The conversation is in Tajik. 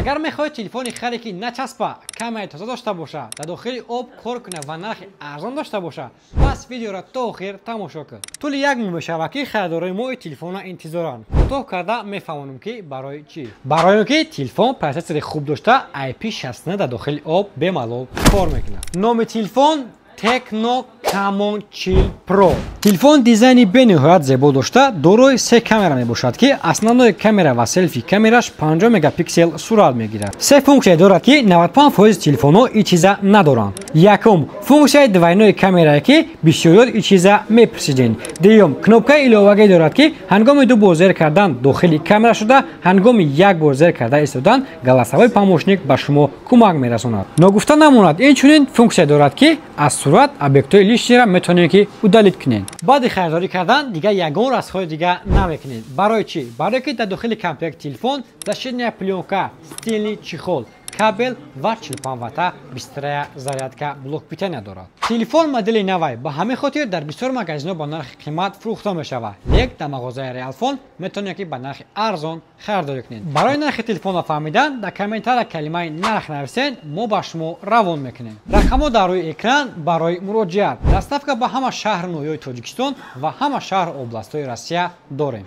агар мехоҳед телефони харе ки начаспа, камераи тоза дошта боша, дар дохили об кор куна ва нархи арзон дошта боша, пас видеоро то охир тамошо кун. тӯли 1 моҳ мешавад ки харидорои мо телефонро интизоранд. Кӯтоҳ карда мефаҳмонам ки барои чӣ. Барои ки телефон процессори хуб дошта IP69 дар дохили об бемалол кор мекунад. номи телефон Tecno Camon Chill Pro. Телефон дизайни бениҳоят зебо дошта дорои 3 камера мебошад ки основной камера ва селфи камераш 50 мегапиксел сурат мегирад. 3 функсия дорад ки 95% телефонҳо ин чиза надоранд. Якум функсияи двойной камерае ки бисёриёт ин чиза мепурсиден. Дуюм кнопкаи иловагӣ дорад ки ҳангоми ду бор зер кардан дохили камера шуда, ҳангоми як бор зер карда истодан галасовой помощник ба шумо кӯмак мерасонад. Ногуфта намонад, инчунин функсия дорад ки аз сурат объектҳои лишниро метавонед ки удалит кунед. баъди харидорӣ кардан дигар ягон расхои дигар намекунед. барои чӣ? барое ки дар дохили комплект телефон защитная плёнка, стильный чехол, кабел ва 45 ватта бистрая зарядка блок питания дорад. телефон модели навай ба ҳамин хотир дар бисёр магазинҳо ба нархи қимат фурӯхта мешавад. лек дар мағозаи Realphone метавонед ки ба нархи арзон харидорӣ кунед. барои нархи телефонро фаҳмидан дар комментария калимаи нарх нависед, мо ба шумо равон мекунем. рақамҳо дар рӯи экран барои муроҷиат. доставка ба ҳама шаҳри ноҳияи Тоҷикистон ва ҳама шаҳр областҳои Россия дорем.